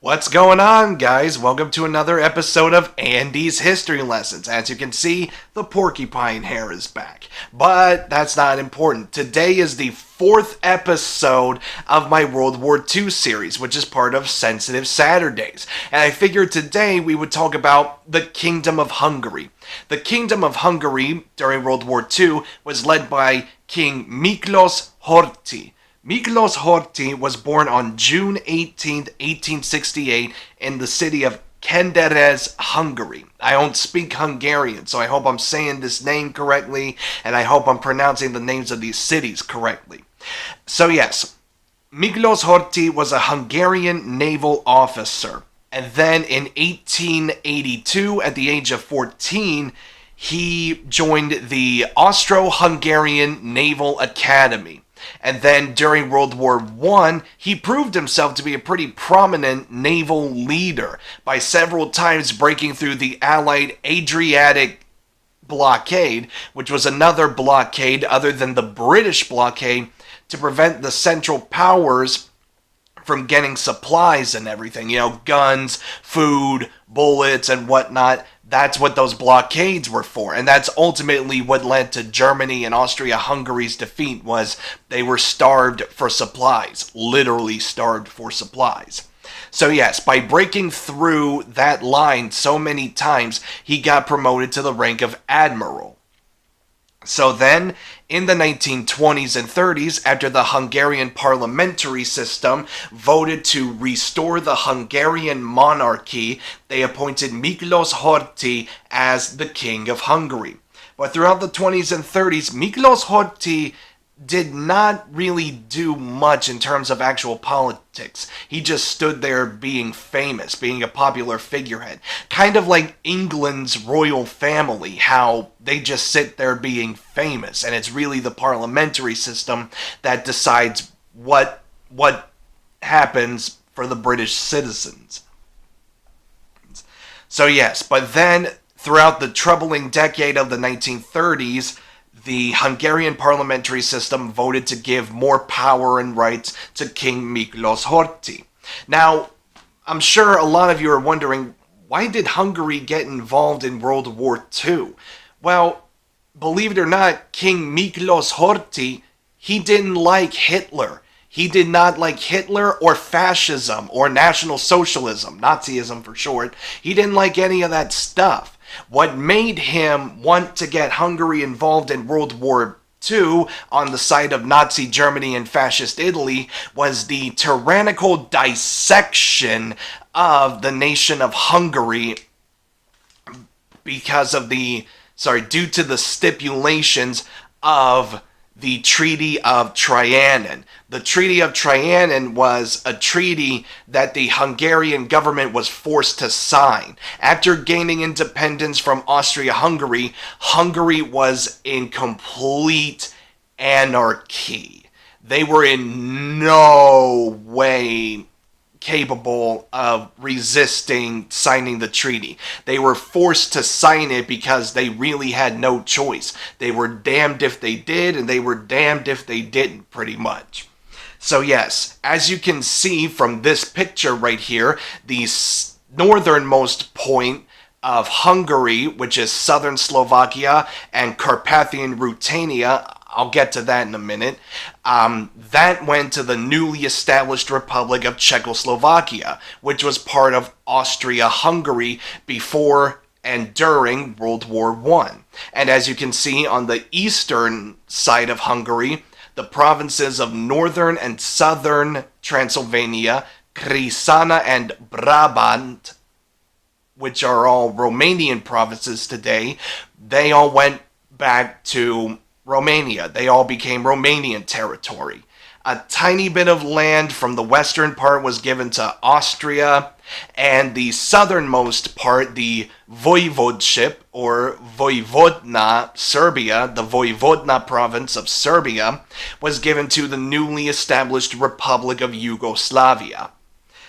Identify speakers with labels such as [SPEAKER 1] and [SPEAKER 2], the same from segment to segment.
[SPEAKER 1] What's going on, guys? Welcome to another episode of Andy's History Lessons. As you can see, the porcupine hair is back. But that's not important. Today is the fourth episode of my World War II series, which is part of Sensitive Saturdays. And I figured today we would talk about the Kingdom of Hungary. The Kingdom of Hungary during World War II was led by King Miklos Horthy. Miklos Horthy was born on June 18, 1868 in the city of Kenderes, Hungary. I don't speak Hungarian, so I hope I'm saying this name correctly, and I hope I'm pronouncing the names of these cities correctly. So yes, Miklos Horthy was a Hungarian naval officer, and then in 1882, at the age of 14, he joined the Austro-Hungarian Naval Academy. And then during World War I, he proved himself to be a pretty prominent naval leader by several times breaking through the Allied Adriatic blockade, which was another blockade other than the British blockade to prevent the Central Powers from getting supplies and everything. You know, guns, food, bullets, and whatnot. That's what those blockades were for. And that's ultimately what led to Germany and Austria-Hungary's defeat, was they were starved for supplies. Literally starved for supplies. So yes, by breaking through that line so many times, he got promoted to the rank of admiral. So then, in the 1920s and 30s, after the Hungarian parliamentary system voted to restore the Hungarian monarchy, they appointed Miklos Horthy as the King of Hungary. But throughout the 20s and 30s, Miklos Horthy did not really do much in terms of actual politics. He just stood there being famous, being a popular figurehead. Kind of like England's royal family, how they just sit there being famous, and it's really the parliamentary system that decides what happens for the British citizens. So yes, but then throughout the troubling decade of the 1930s, the Hungarian parliamentary system voted to give more power and rights to King Miklos Horthy. Now, I'm sure a lot of you are wondering, why did Hungary get involved in World War II? Well, believe it or not, King Miklos Horthy, he didn't like Hitler. He did not like Hitler or fascism or National Socialism, Nazism for short. He didn't like any of that stuff. What made him want to get Hungary involved in World War II on the side of Nazi Germany and Fascist Italy was the tyrannical dissection of the nation of Hungary due to the stipulations of the Treaty of Trianon. The Treaty of Trianon was a treaty that the Hungarian government was forced to sign. After gaining independence from Austria-Hungary, Hungary was in complete anarchy. They were in no way capable of resisting signing the treaty. They were forced to sign it because they really had no choice. They were damned if they did, and they were damned if they didn't, pretty much. So yes, as you can see from this picture right here, the northernmost point of Hungary, which is southern Slovakia and Carpathian Ruritania, I'll get to that in a minute, that went to the newly established Republic of Czechoslovakia, which was part of Austria-Hungary before and during World War I. And as you can see on the eastern side of Hungary, the provinces of northern and southern Transylvania, Crisana and Brabant, which are all Romanian provinces today, they all went back to Romania. They all became Romanian territory. A tiny bit of land from the western part was given to Austria, and the southernmost part, the voivodeship, or Voivodna, Serbia, the Voivodna province of Serbia, was given to the newly established Republic of Yugoslavia.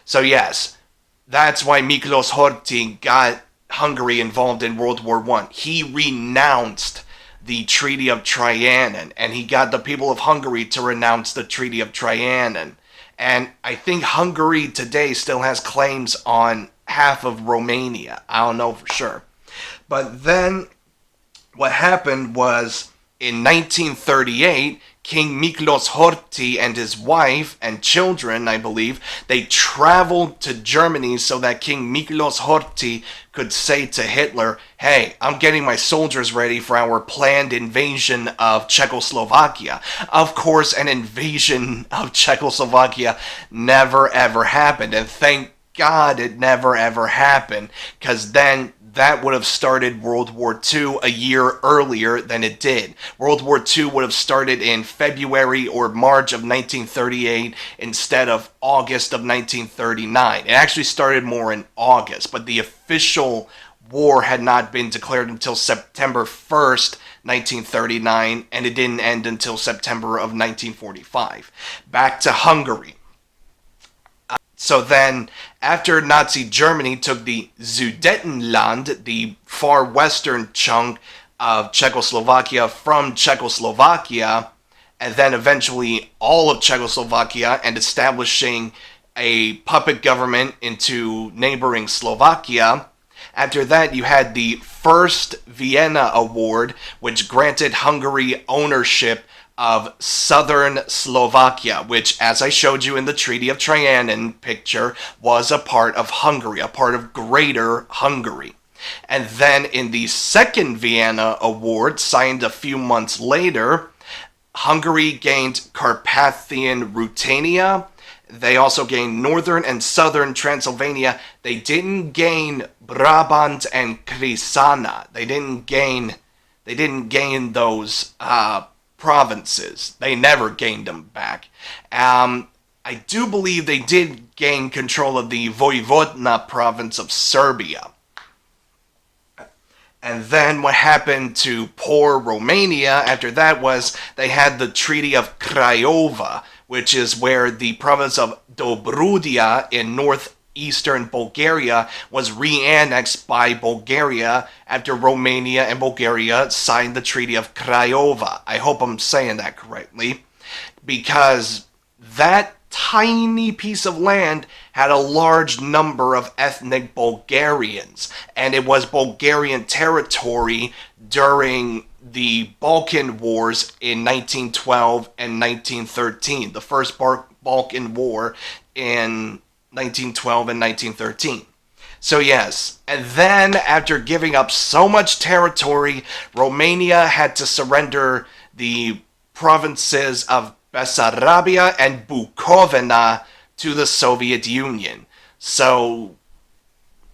[SPEAKER 1] So yes, that's why Miklos Horthy got Hungary involved in World War I. He renounced the Treaty of Trianon, and he got the people of Hungary to renounce the Treaty of Trianon. And I think Hungary today still has claims on half of Romania. I don't know for sure. But then what happened was in 1938, King Miklos Horthy and his wife and children, I believe, they traveled to Germany so that King Miklos Horthy could say to Hitler, hey, I'm getting my soldiers ready for our planned invasion of Czechoslovakia. Of course, an invasion of Czechoslovakia never ever happened, and thank God it never ever happened, because then that would have started World War II a year earlier than it did. World War II would have started in February or March of 1938 instead of August of 1939. It actually started more in August, but the official war had not been declared until September 1st, 1939, and it didn't end until September of 1945. Back to Hungary. So then, after Nazi Germany took the Sudetenland, the far western chunk of Czechoslovakia from Czechoslovakia, and then eventually all of Czechoslovakia, and establishing a puppet government into neighboring Slovakia. After that, you had the First Vienna Award, which granted Hungary ownership of southern Slovakia, which, as I showed you in the Treaty of Trianon picture, was a part of Hungary, a part of Greater Hungary. And then in the Second Vienna Award, signed a few months later, Hungary gained Carpathian Ruthenia. They also gained northern and southern Transylvania. They didn't gain Brabant and Crisana. They didn't gain those provinces. They never gained them back. I do believe they did gain control of the Vojvodina province of Serbia. And then what happened to poor Romania after that was they had the Treaty of Craiova, which is where the province of Dobrudia in northeastern Bulgaria was re-annexed by Bulgaria after Romania and Bulgaria signed the Treaty of Craiova. I hope I'm saying that correctly, because that tiny piece of land had a large number of ethnic Bulgarians, and it was Bulgarian territory during the Balkan Wars in 1912 and 1913, the first Balkan War in 1912 and 1913. So yes, and then after giving up so much territory, Romania had to surrender the provinces of Bessarabia and Bukovina to the Soviet Union. So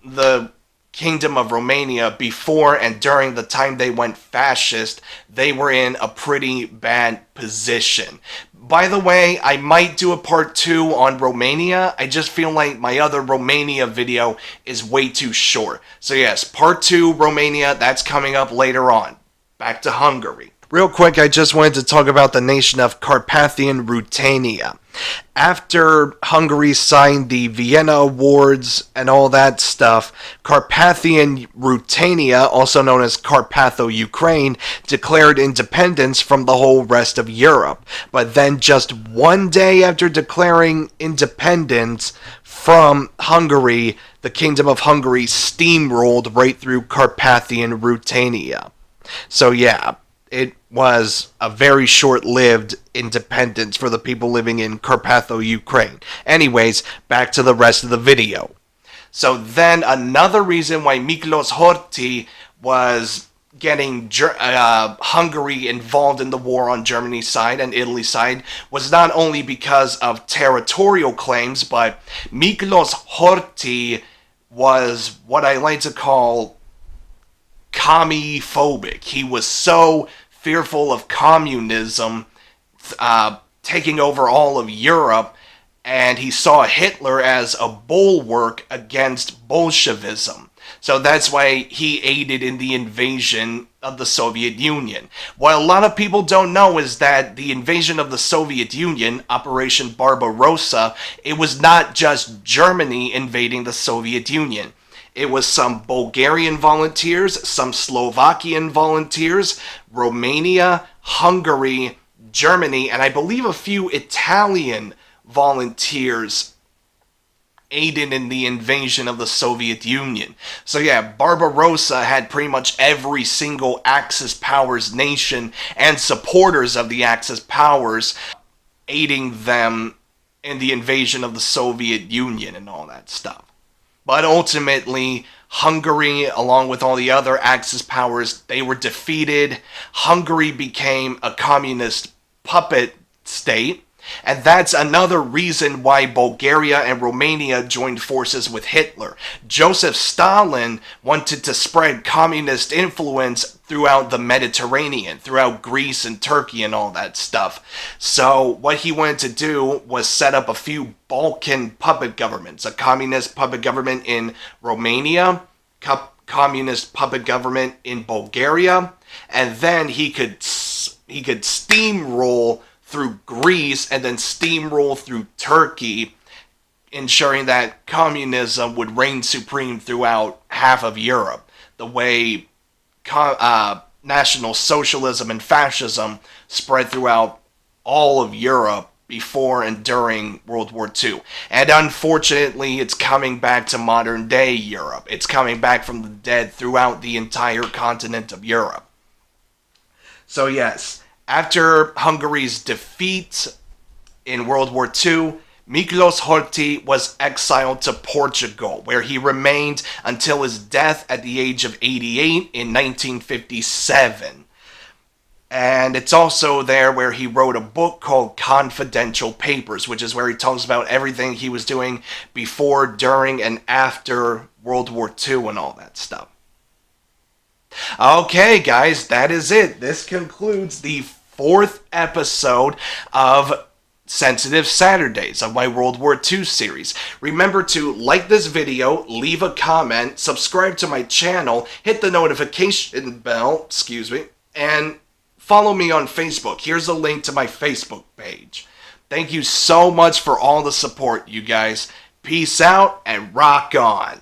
[SPEAKER 1] the Kingdom of Romania, before and during the time they went fascist, they were in a pretty bad position. By the way, I might do a part 2 on Romania. I just feel like my other Romania video is way too short. So yes, part 2 Romania, that's coming up later on. Back to Hungary. Real quick, I just wanted to talk about the nation of Carpathian Ruthenia. After Hungary signed the Vienna Awards and all that stuff, Carpathian Ruthenia, also known as Carpatho-Ukraine, declared independence from the whole rest of Europe. But then just one day after declaring independence from Hungary, the Kingdom of Hungary steamrolled right through Carpathian Ruthenia. So yeah, it was a very short-lived independence for the people living in Carpatho-Ukraine. Anyways, back to the rest of the video. So then another reason why Miklos Horthy was getting Hungary involved in the war on Germany's side and Italy's side was not only because of territorial claims, but Miklos Horthy was what I like to call commie-phobic. He was so fearful of communism taking over all of Europe, and he saw Hitler as a bulwark against Bolshevism. So that's why he aided in the invasion of the Soviet Union. What a lot of people don't know is that the invasion of the Soviet Union, Operation Barbarossa, it was not just Germany invading the Soviet Union. It was some Bulgarian volunteers, some Slovakian volunteers, Romania, Hungary, Germany, and I believe a few Italian volunteers aided in the invasion of the Soviet Union. So yeah, Barbarossa had pretty much every single Axis powers nation and supporters of the Axis powers aiding them in the invasion of the Soviet Union and all that stuff. But ultimately, Hungary, along with all the other Axis powers, they were defeated. Hungary became a communist puppet state. And that's another reason why Bulgaria and Romania joined forces with Hitler. Joseph Stalin wanted to spread communist influence throughout the Mediterranean, throughout Greece and Turkey and all that stuff. So what he wanted to do was set up a few Balkan puppet governments. A communist puppet government in Romania, communist puppet government in Bulgaria, and then he could steamroll through Greece and then steamroll through Turkey, ensuring that communism would reign supreme throughout half of Europe, the way National Socialism and Fascism spread throughout all of Europe before and during World War II. And unfortunately, it's coming back to modern day Europe. It's coming back from the dead throughout the entire continent of Europe. So yes, after Hungary's defeat in World War II, Miklos Horthy was exiled to Portugal, where he remained until his death at the age of 88 in 1957. And it's also there where he wrote a book called Confidential Papers, which is where he talks about everything he was doing before, during, and after World War II and all that stuff. Okay, guys, that is it. This concludes the 4th episode of Sensitive Saturdays of my World War II series. Remember to like this video, leave a comment, subscribe to my channel, hit the notification bell, and follow me on Facebook. Here's a link to my Facebook page. Thank you so much for all the support, you guys. Peace out and rock on.